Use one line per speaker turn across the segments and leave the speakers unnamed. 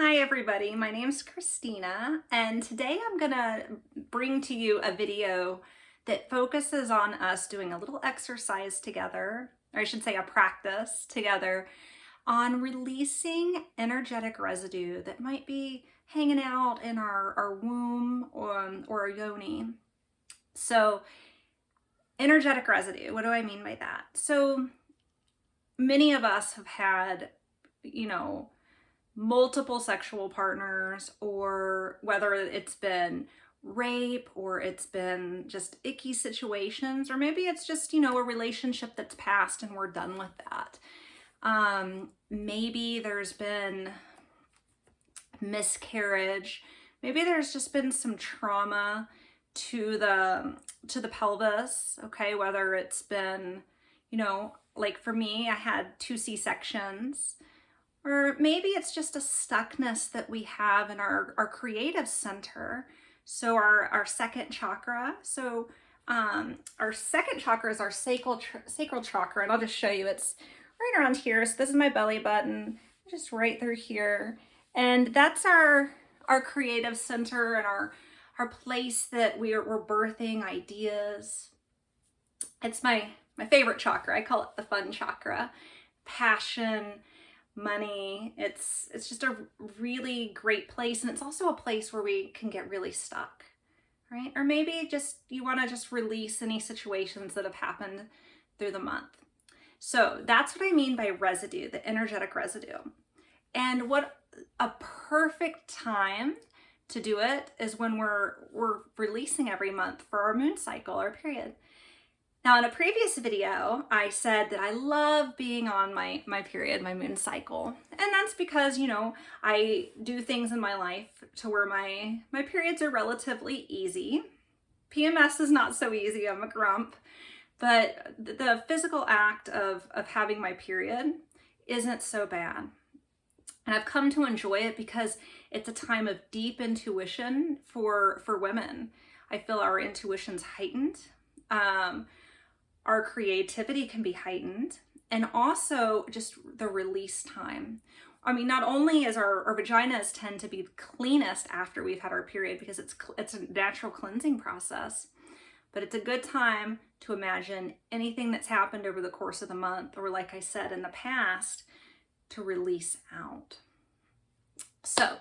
Hi everybody, my name's Christina, and today I'm gonna bring to you a video that focuses on us doing a little exercise together, or I should say a practice together, on releasing energetic residue that might be hanging out in our womb or our yoni. So energetic residue, what do I mean by that? So many of us have had, multiple sexual partners, or whether it's been rape or it's been just icky situations, or maybe it's just, a relationship that's passed and we're done with that. Maybe there's been miscarriage. Maybe there's just been some trauma to the pelvis, okay? Whether it's been, like for me, I had 2 C-sections. Or maybe it's just a stuckness that we have in our creative center. So our second chakra. So our second chakra is our sacral chakra. And I'll just show you, it's right around here. So this is my belly button, just right through here. And that's our creative center and our place that we're birthing ideas. It's my favorite chakra. I call it the fun chakra. Passion, money. It's just a really great place, and it's also a place where we can get really stuck, right? Or maybe just you want to just release any situations that have happened through the month. So that's what I mean by residue, the energetic residue. And what a perfect time to do it is when we're releasing every month for our moon cycle, our period. Now, in a previous video, I said that I love being on my period, my moon cycle. And that's because, I do things in my life to where my periods are relatively easy. PMS is not so easy, I'm a grump. But the physical act of having my period isn't so bad. And I've come to enjoy it because it's a time of deep intuition for women. I feel our intuition's heightened. Our creativity can be heightened, and also just the release time. I mean, not only is our vaginas tend to be the cleanest after we've had our period because it's a natural cleansing process, but it's a good time to imagine anything that's happened over the course of the month, or like I said in the past, to release out. So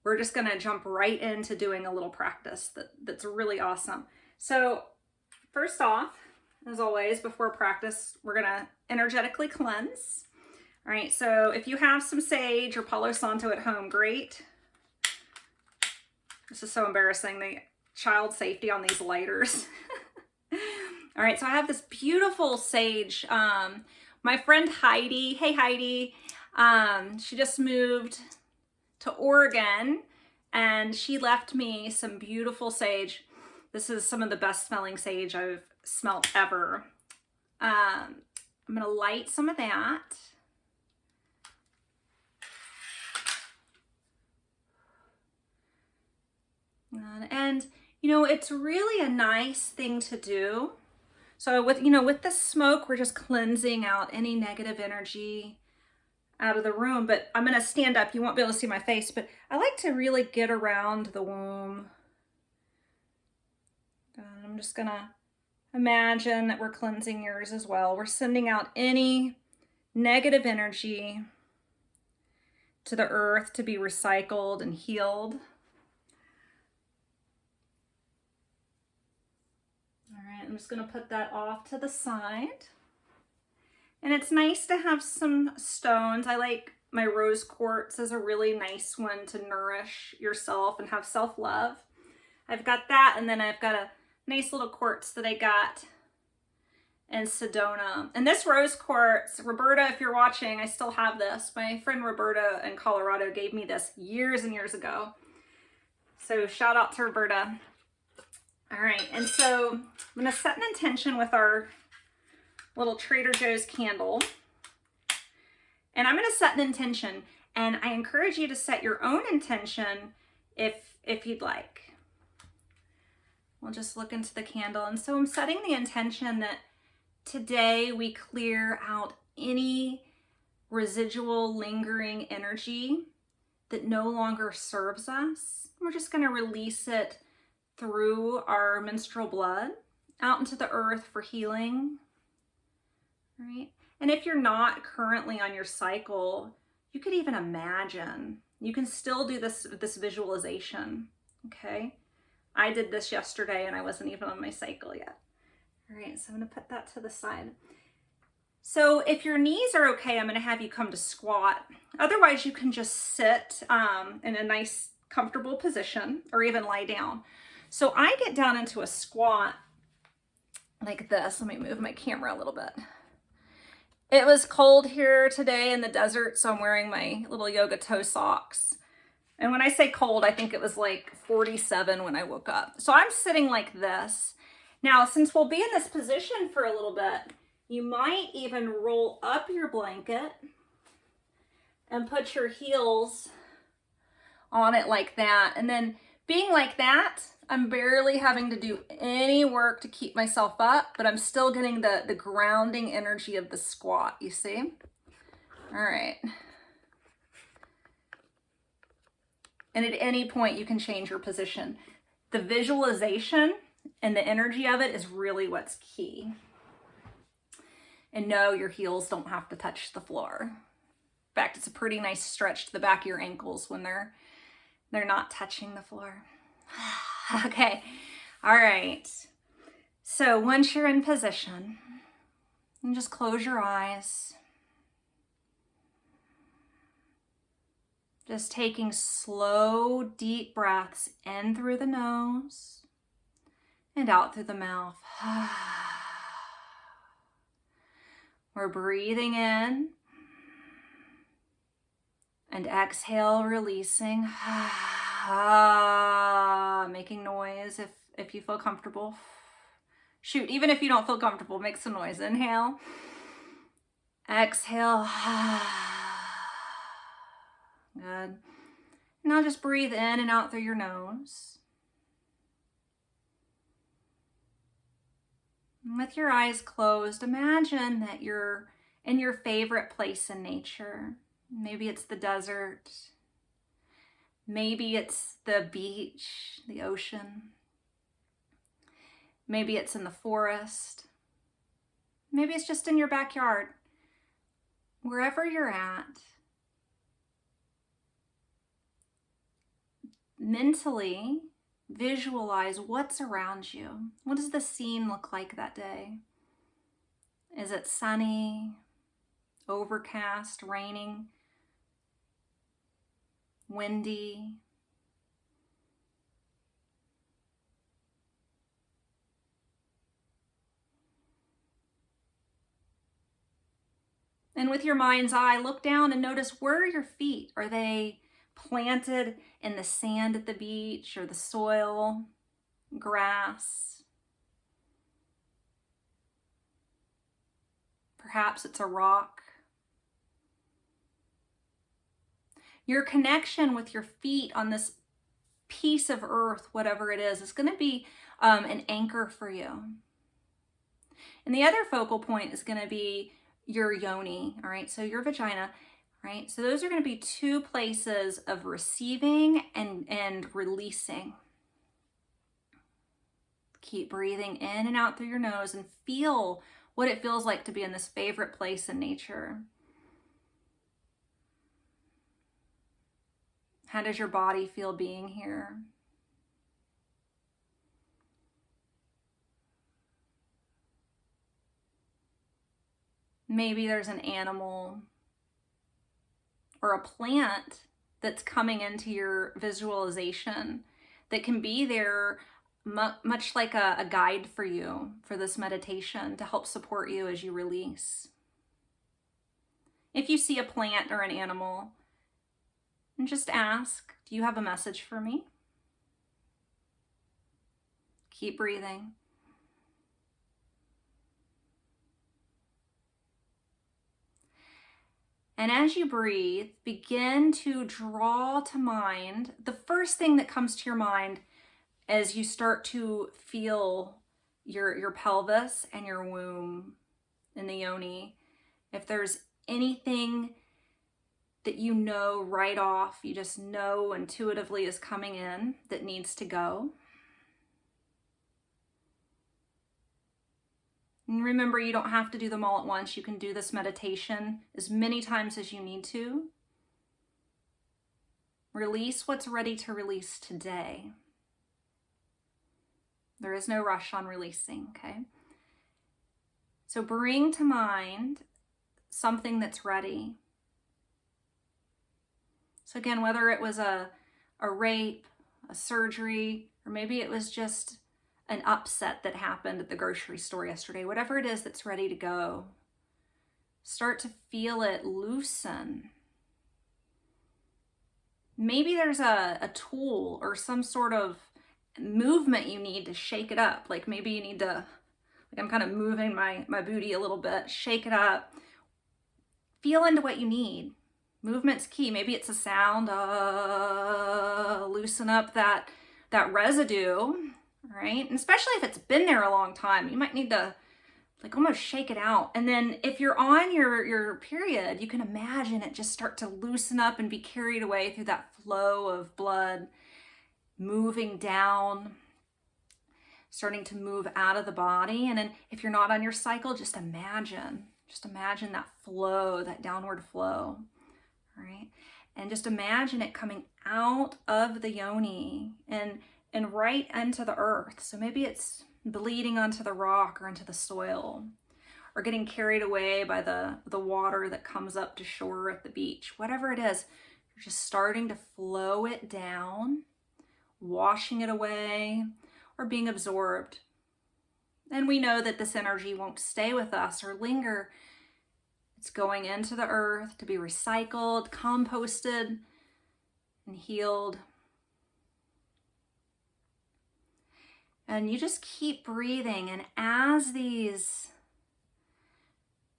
we're just gonna jump right into doing a little practice that's really awesome. So first off, as always, before practice, we're gonna energetically cleanse. All right, so if you have some sage or Palo Santo at home, great. This is so embarrassing, the child safety on these lighters. All right, so I have this beautiful sage. My friend Heidi, hey Heidi, she just moved to Oregon and she left me some beautiful sage. This is some of the best smelling sage I've smelled ever. I'm gonna light some of that. And it's really a nice thing to do. So with the smoke, we're just cleansing out any negative energy out of the room. But I'm gonna stand up. You won't be able to see my face, but I like to really get around the womb. And I'm just gonna imagine that we're cleansing yours as well. We're sending out any negative energy to the earth to be recycled and healed. All right, I'm just gonna put that off to the side. And it's nice to have some stones. I like my rose quartz as a really nice one to nourish yourself and have self-love. I've got that, and then I've got a nice little quartz that I got in Sedona. And this rose quartz, Roberta, if you're watching, I still have this. My friend Roberta in Colorado gave me this years and years ago. So shout out to Roberta. All right, and so I'm gonna set an intention with our little Trader Joe's candle. And I'm gonna set an intention, and I encourage you to set your own intention if you'd like. We'll just look into the candle. And so I'm setting the intention that today we clear out any residual lingering energy that no longer serves us. We're just going to release it through our menstrual blood out into the earth for healing. Right? And if you're not currently on your cycle, you could even imagine. You can still do this visualization, okay? I did this yesterday and I wasn't even on my cycle yet. All right, so I'm gonna put that to the side. So if your knees are okay, I'm gonna have you come to squat. Otherwise, you can just sit in a nice, comfortable position or even lie down. So I get down into a squat like this. Let me move my camera a little bit. It was cold here today in the desert, so I'm wearing my little yoga toe socks. And when I say cold, I think it was like 47 when I woke up. So I'm sitting like this. Now, since we'll be in this position for a little bit, you might even roll up your blanket and put your heels on it like that. And then being like that, I'm barely having to do any work to keep myself up, but I'm still getting the grounding energy of the squat, you see? All right. And at any point, you can change your position. The visualization and the energy of it is really what's key. And no, your heels don't have to touch the floor. In fact, it's a pretty nice stretch to the back of your ankles when they're not touching the floor. Okay, all right. So once you're in position, you just close your eyes. Just taking slow, deep breaths in through the nose and out through the mouth. We're breathing in and exhale, releasing. Making noise if you feel comfortable. Shoot, even if you don't feel comfortable, make some noise. Inhale, exhale. Good. Now just breathe in and out through your nose. And with your eyes closed, imagine that you're in your favorite place in nature. Maybe it's the desert. Maybe it's the beach, the ocean. Maybe it's in the forest. Maybe it's just in your backyard. Wherever you're at, mentally visualize what's around you. What does the scene look like that day? Is it sunny, overcast, raining, windy? And with your mind's eye, look down and notice, where are your feet? Are they planted in the sand at the beach or the soil, grass? Perhaps it's a rock. Your connection with your feet on this piece of earth, whatever it is going to be an anchor for you. And the other focal point is going to be your yoni, all right? So your vagina, right? So those are going to be two places of receiving and releasing. Keep breathing in and out through your nose and feel what it feels like to be in this favorite place in nature. How does your body feel being here? Maybe there's an animal or a plant that's coming into your visualization that can be there much like a guide for you for this meditation to help support you as you release. If you see a plant or an animal, and just ask, do you have a message for me? Keep breathing. And as you breathe, begin to draw to mind the first thing that comes to your mind as you start to feel your pelvis and your womb in the yoni. If there's anything that you know right off, you just know intuitively is coming in that needs to go. And remember, you don't have to do them all at once. You can do this meditation as many times as you need to. Release what's ready to release today. There is no rush on releasing, okay? So bring to mind something that's ready. So again, whether it was a rape, a surgery, or maybe it was just an upset that happened at the grocery store yesterday, whatever it is that's ready to go, start to feel it loosen. Maybe there's a tool or some sort of movement you need to shake it up. Like maybe you need to, like I'm kind of moving my booty a little bit, shake it up. Feel into what you need. Movement's key. Maybe it's a sound, loosen up that residue, right? And especially if it's been there a long time, you might need to like almost shake it out. And then if you're on your period, you can imagine it just start to loosen up and be carried away through that flow of blood, moving down, starting to move out of the body. And then if you're not on your cycle, just imagine that flow, that downward flow. Right? And just imagine it coming out of the yoni and right into the earth. So maybe it's bleeding onto the rock or into the soil, or getting carried away by the water that comes up to shore at the beach. Whatever it is, you're just starting to flow it down, washing it away, or being absorbed. And we know that this energy won't stay with us or linger. It's going into the earth to be recycled, composted, and healed. And you just keep breathing. And as these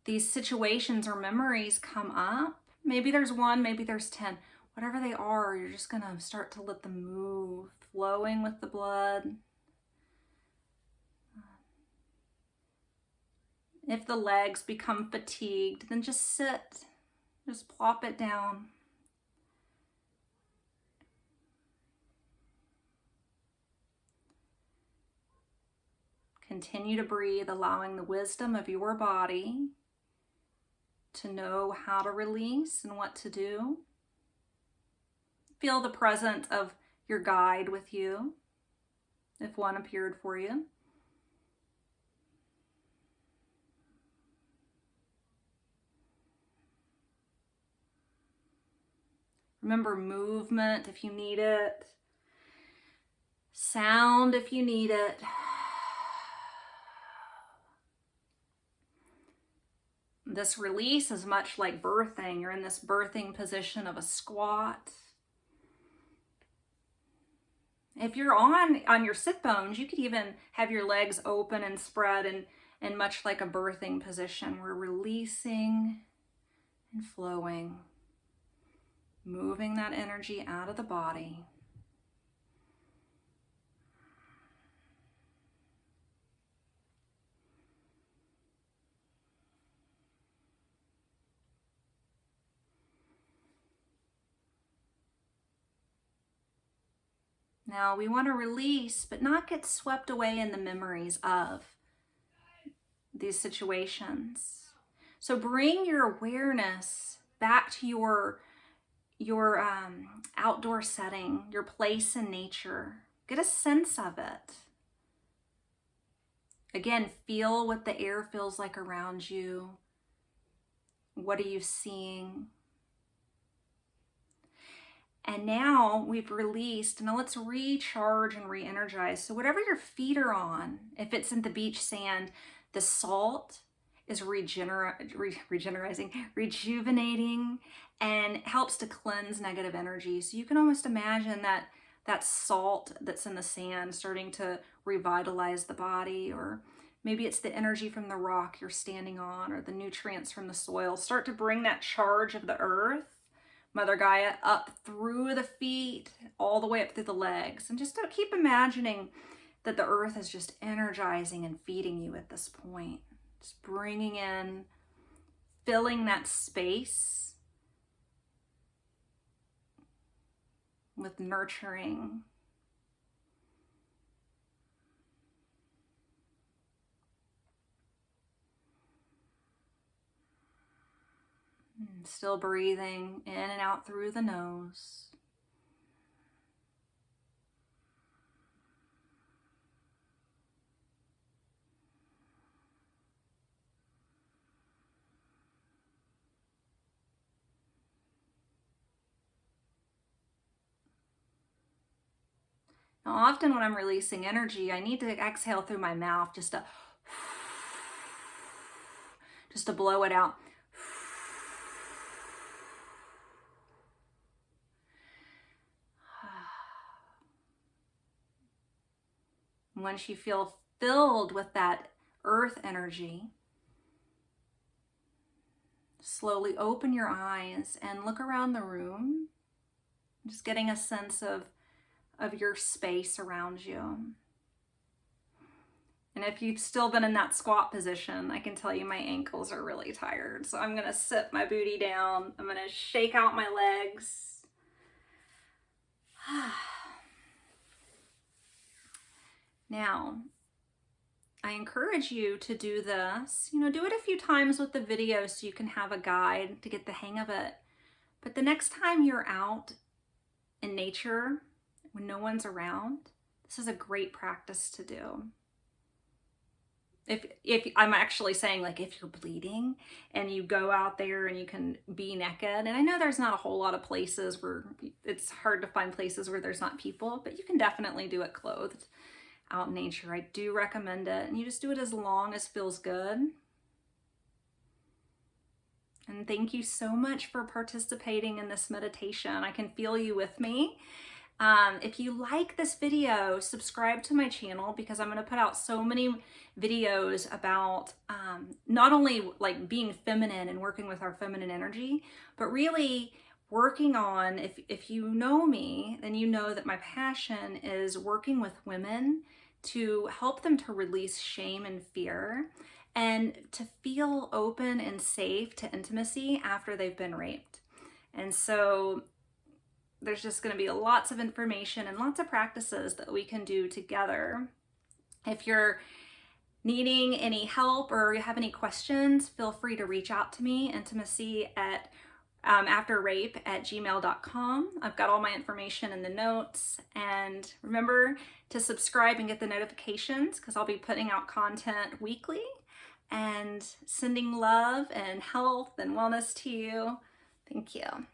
situations or memories come up, maybe there's 1, maybe there's 10, whatever they are, you're just gonna start to let them move, flowing with the blood. If the legs become fatigued, then just sit, just plop it down. Continue to breathe, allowing the wisdom of your body to know how to release and what to do. Feel the presence of your guide with you, if one appeared for you. Remember movement if you need it. Sound if you need it. This release is much like birthing. You're in this birthing position of a squat. If you're on your sit bones, you could even have your legs open and spread and much like a birthing position. We're releasing and flowing. Moving that energy out of the body. Now we want to release, but not get swept away in the memories of these situations. So bring your awareness back to your outdoor setting, your place in nature. Get a sense of it. Again, feel what the air feels like around you. What are you seeing? And now we've released. Now let's recharge and re-energize. So whatever your feet are on, if it's in the beach sand, the salt is rejuvenating, and helps to cleanse negative energy. So you can almost imagine that salt that's in the sand starting to revitalize the body, or maybe it's the energy from the rock you're standing on, or the nutrients from the soil. Start to bring that charge of the earth, Mother Gaia, up through the feet, all the way up through the legs. And just keep imagining that the earth is just energizing and feeding you at this point. Just bringing in, filling that space with nurturing. Still breathing in and out through the nose. Now, often when I'm releasing energy, I need to exhale through my mouth just to blow it out. Once you feel filled with that earth energy, slowly open your eyes and look around the room, just getting a sense of your space around you. And if you've still been in that squat position, I can tell you my ankles are really tired. So I'm gonna sit my booty down. I'm gonna shake out my legs. Now, I encourage you to do this. Do it a few times with the video so you can have a guide to get the hang of it. But the next time you're out in nature, when no one's around, this is a great practice to do. If I'm actually saying, like, if you're bleeding and you go out there and you can be naked, and I know there's not a whole lot of places where it's hard to find places where there's not people, but you can definitely do it clothed out in nature. I do recommend it, and you just do it as long as feels good. And thank you so much for participating in this meditation. I can feel you with me. If you like this video, subscribe to my channel, because I'm going to put out so many videos about not only like being feminine and working with our feminine energy, but really working on, if you know me, then you know that my passion is working with women to help them to release shame and fear and to feel open and safe to intimacy after they've been raped. And so there's just going to be lots of information and lots of practices that we can do together. If you're needing any help or you have any questions, feel free to reach out to me, intimacy at afterrape@gmail.com. I've got all my information in the notes. And remember to subscribe and get the notifications, because I'll be putting out content weekly and sending love and health and wellness to you. Thank you.